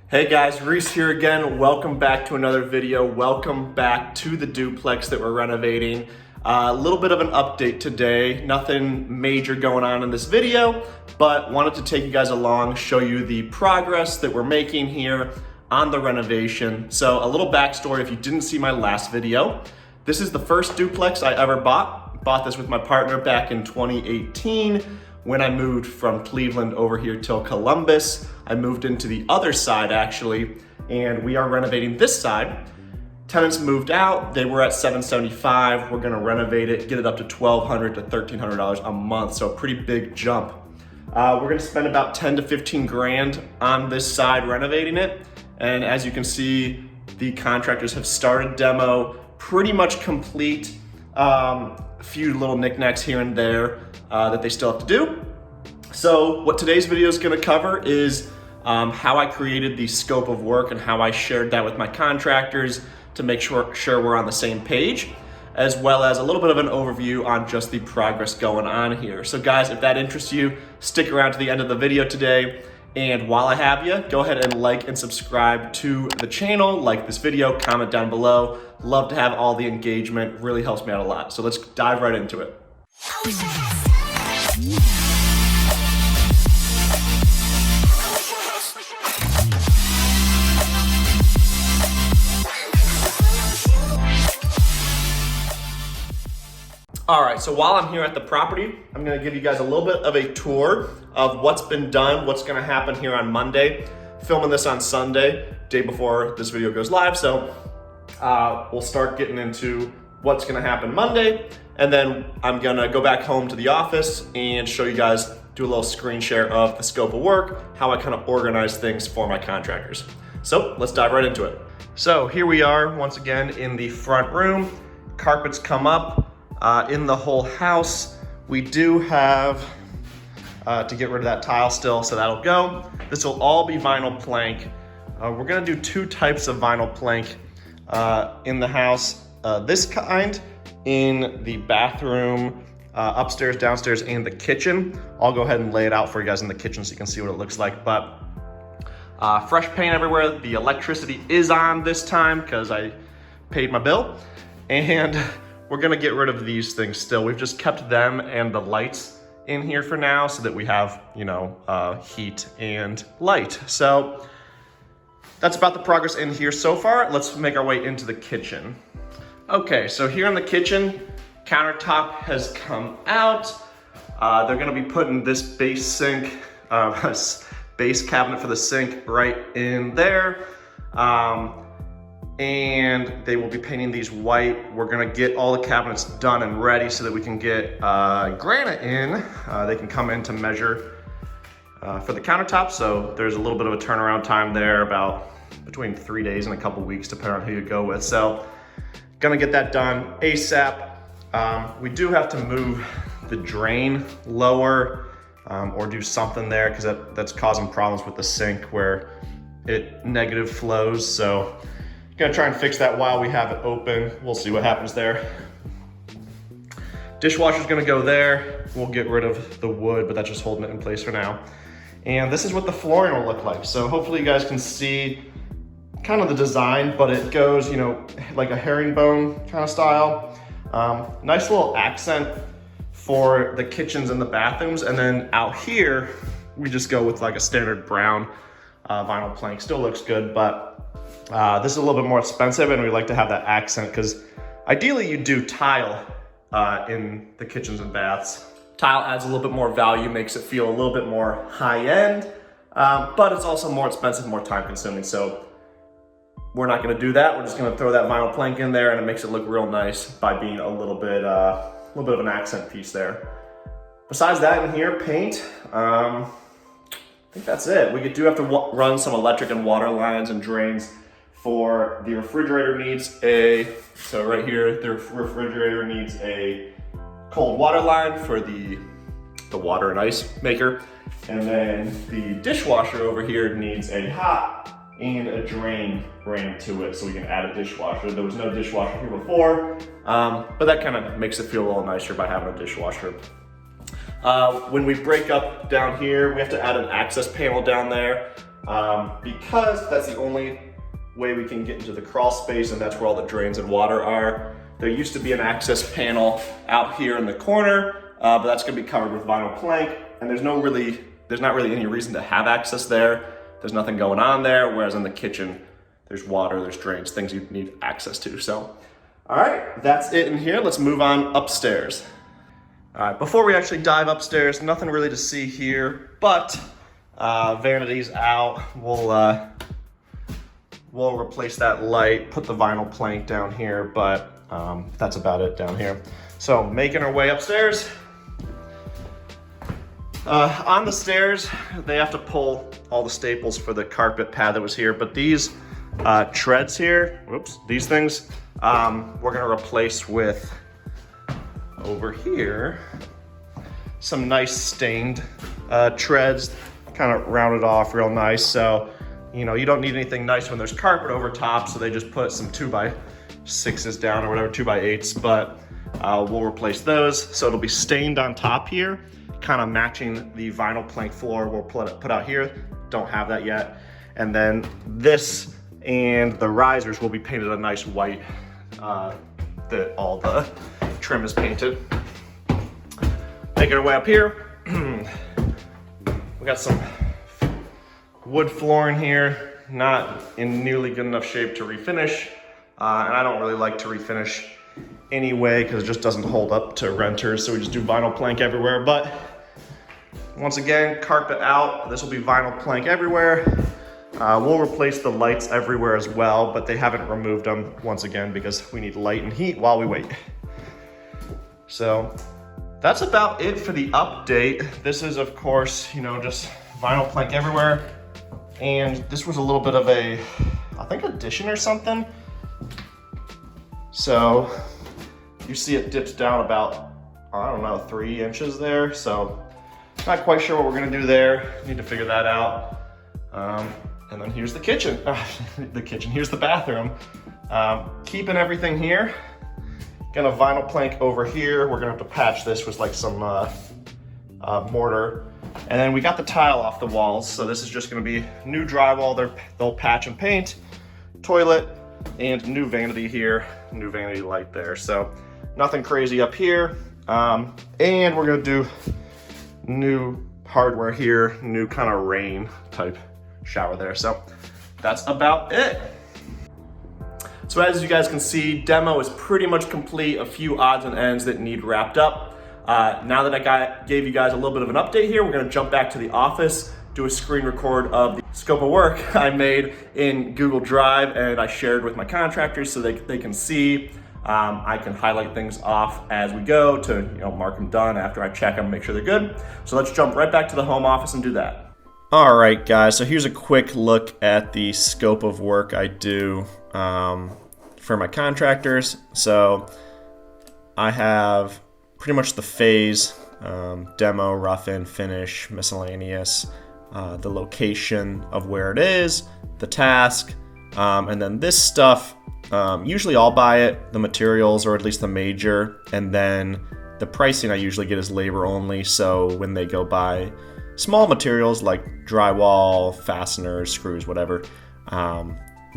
Hey guys, Reece here again. Welcome back to another video. Welcome back to the duplex that we're renovating. A little bit of an update today. Nothing major going on in this video, but wanted to take you guys along, show you the progress that we're making here on the renovation. So a little backstory if you didn't see my last video. This is the first duplex I ever bought. Bought this with my partner back in 2018. When I moved from Cleveland over here till Columbus. I moved into the other side actually, and we are renovating this side. Tenants moved out, they were at $775. We're gonna renovate it, get it up to $1,200 to $1,300 a month, so a pretty big jump. We're gonna spend about 10 to 15 grand on this side renovating it. And as you can see, the contractors have started demo, pretty much complete. A few little knickknacks here and there that they still have to do. So what today's video is gonna cover is how I created the scope of work and how I shared that with my contractors to make sure we're on the same page, as well as a little bit of an overview on just the progress going on here. So guys, if that interests you, stick around to the end of the video today. And while I have you, go ahead and like and subscribe to the channel, like this video, comment down below. Love to have all the engagement, really helps me out a lot. So let's dive right into it. All right, so while I'm here at the property, I'm gonna give you guys a little bit of a tour of what's been done, what's gonna happen here on Monday. Filming this on Sunday, day before this video goes live, so we'll start getting into what's gonna happen Monday, and then I'm gonna go back home to the office and show you guys, do a little screen share of the scope of work, how I kind of organize things for my contractors. So let's dive right into it. So here we are, once again, in the front room. Carpets come up. In the whole house, we do have to get rid of that tile still, so that'll go. This will all be vinyl plank. We're gonna do two types of vinyl plank in the house. This kind in the bathroom, upstairs, downstairs, and the kitchen. I'll go ahead and lay it out for you guys in the kitchen so you can see what it looks like. But fresh paint everywhere. The electricity is on this time because I paid my bill. And we're gonna get rid of these things still. We've just kept them and the lights in here for now so that we have, heat and light. So that's about the progress in here so far. Let's make our way into the kitchen. Okay, so here in the kitchen, countertop has come out. They're gonna be putting this base sink, base cabinet for the sink right in there. And they will be painting these white. We're gonna get all the cabinets done and ready so that we can get granite in. They can come in to measure for the countertop. So there's a little bit of a turnaround time there, about between 3 days and a couple weeks, depending on who you go with. So gonna get that done ASAP. We do have to move the drain lower or do something there because that's causing problems with the sink where it negative flows. So gonna try and fix that while we have it open. We'll see what happens there. Dishwasher's gonna go there. We'll get rid of the wood, but that's just holding it in place for now. And this is what the flooring will look like. So hopefully you guys can see kind of the design, but it goes, like a herringbone kind of style. Nice little accent for the kitchens and the bathrooms. And then out here, we just go with like a standard brown vinyl plank. Still looks good, but this is a little bit more expensive, and we like to have that accent because ideally you do tile in the kitchens and baths. Tile adds a little bit more value, makes it feel a little bit more high-end, but it's also more expensive, more time-consuming. So we're not gonna do that. We're just gonna throw that vinyl plank in there, and it makes it look real nice by being a little bit of an accent piece there. Besides that, in here, paint. I think that's it. We do have to run some electric and water lines and drains. For the refrigerator needs so right here, the refrigerator needs a cold water line for the water and ice maker. And then the dishwasher over here needs a hot and a drain ran to it so we can add a dishwasher. There was no dishwasher here before, but that kind of makes it feel a little nicer by having a dishwasher. When we break up down here, we have to add an access panel down there. because that's the only way we can get into the crawl space, and that's where all the drains and water are. There used to be an access panel out here in the corner, but that's gonna be covered with vinyl plank, and there's not really any reason to have access there. There's nothing going on there, whereas in the kitchen, there's water, there's drains, things you need access to. So, all right, that's it in here. Let's move on upstairs. All right, before we actually dive upstairs, nothing really to see here, but vanity's out. We'll replace that light, put the vinyl plank down here, but that's about it down here. So making our way upstairs. On the stairs, they have to pull all the staples for the carpet pad that was here, but these treads here, whoops, these things, we're gonna replace with, over here, some nice stained treads, kind of rounded off real nice. So, you know, you don't need anything nice when there's carpet over top, so they just put some 2x6s down or whatever, 2x8s, but we'll replace those. So it'll be stained on top here, kind of matching the vinyl plank floor we'll put out here. Don't have that yet. And then this and the risers will be painted a nice white, that all the trim is painted. Making our way up here. We got some wood flooring here, not in nearly good enough shape to refinish. And I don't really like to refinish anyway, because it just doesn't hold up to renters. So we just do vinyl plank everywhere. But once again, carpet out. This will be vinyl plank everywhere. We'll replace the lights everywhere as well, but they haven't removed them once again because we need light and heat while we wait. So that's about it for the update. This is, of course, you know, just vinyl plank everywhere. And this was a little bit of a, I think, addition or something. So you see it dips down about, I don't know, 3 inches there. So not quite sure what we're gonna do there. Need to figure that out. And then here's the kitchen. Here's the bathroom. Keeping everything here. Gonna vinyl plank over here. We're gonna have to patch this with like some mortar. And then we got the tile off the walls. So this is just gonna be new drywall. They'll patch and paint, toilet, and new vanity here, new vanity light there. So nothing crazy up here. And we're gonna do new hardware here, new kind of rain type shower there. So that's about it. So as you guys can see, demo is pretty much complete. A few odds and ends that need wrapped up. Now that I gave you guys a little bit of an update here, we're gonna jump back to the office, do a screen record of the scope of work I made in Google Drive and I shared with my contractors so they can see. I can highlight things off as we go to, you know, mark them done after I check them, make sure they're good. So let's jump right back to the home office and do that. All right, guys, so here's a quick look at the scope of work I do for my contractors. So I have pretty much the phase, demo, rough-in, finish, miscellaneous, the location of where it is, the task, and then this stuff, usually I'll buy it, the materials, or at least the major, and then the pricing I usually get is labor only, so when they go buy small materials like drywall, fasteners, screws, whatever,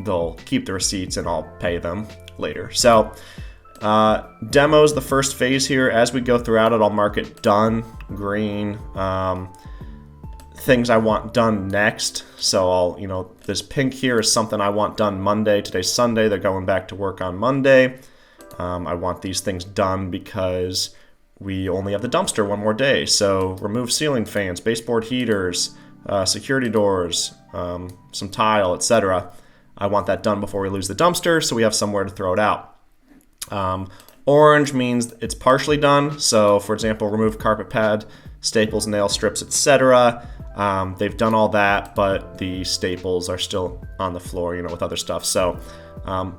they'll keep the receipts and I'll pay them later. So demo's the first phase here. As we go throughout it, I'll mark it done, green, things I want done next. So I'll, you know, this pink here is something I want done Monday. Today's Sunday, they're going back to work on Monday. I want these things done because we only have the dumpster one more day. So remove ceiling fans, baseboard heaters, security doors, some tile, etc. I want that done before we lose the dumpster so we have somewhere to throw it out. Orange means it's partially done. So for example, remove carpet pad, staples, nail strips, etc. They've done all that, but the staples are still on the floor, you know, with other stuff. So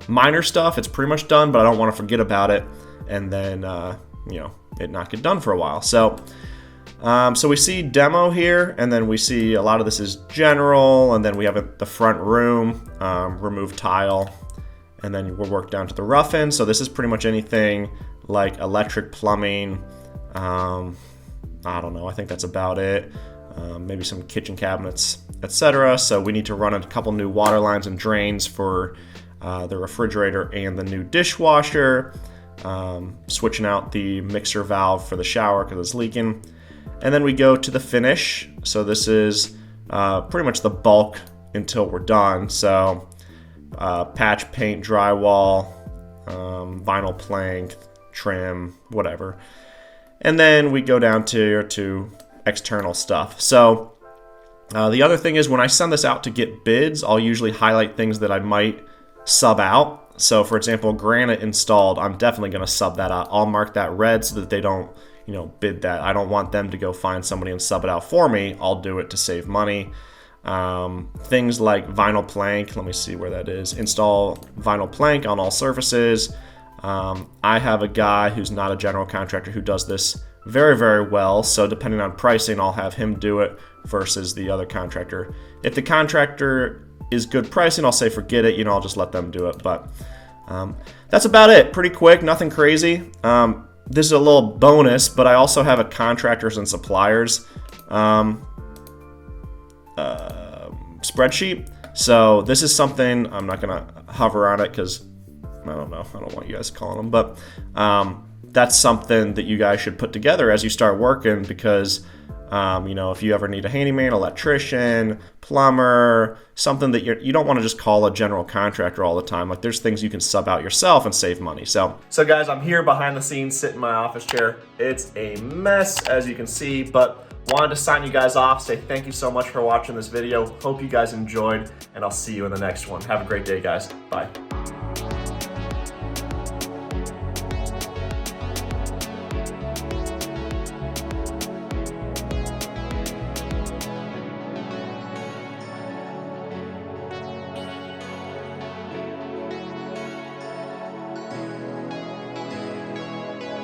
minor stuff, it's pretty much done, but I don't want to forget about it and then, you know, it not get done for a while. So so we see demo here, and then we see a lot of this is general, and then we have the front room, remove tile, and then we'll work down to the rough end. So this is pretty much anything like electric, plumbing, I don't know, I think that's about it. Maybe some kitchen cabinets, etc. So we need to run a couple new water lines and drains for the refrigerator and the new dishwasher, switching out the mixer valve for the shower because it's leaking. And then we go to the finish. So this is pretty much the bulk until we're done. So patch, paint, drywall, vinyl plank, trim, whatever. And then we go down to external stuff. So the other thing is when I send this out to get bids, I'll usually highlight things that I might sub out. So for example, granite installed, I'm definitely going to sub that out. I'll mark that red so that they don't, bid that. I don't want them to go find somebody and sub it out for me. I'll do it to save money. Things like vinyl plank, let me see where that is. Install vinyl plank on all surfaces. I have a guy who's not a general contractor who does this very, very well. So depending on pricing, I'll have him do it versus the other contractor. If the contractor is good pricing, I'll say forget it. I'll just let them do it. But that's about it. Pretty quick, nothing crazy. This is a little bonus, but I also have a contractors and suppliers spreadsheet. So this is something, I'm not going to hover on it because I don't know. I don't want you guys calling them, but that's something that you guys should put together as you start working because, if you ever need a handyman, electrician, plumber, something that you don't want to just call a general contractor all the time. Like there's things you can sub out yourself and save money. So guys, I'm here behind the scenes, sitting in my office chair. It's a mess as you can see, but wanted to sign you guys off, say thank you so much for watching this video. Hope you guys enjoyed, and I'll see you in the next one. Have a great day, guys. Bye.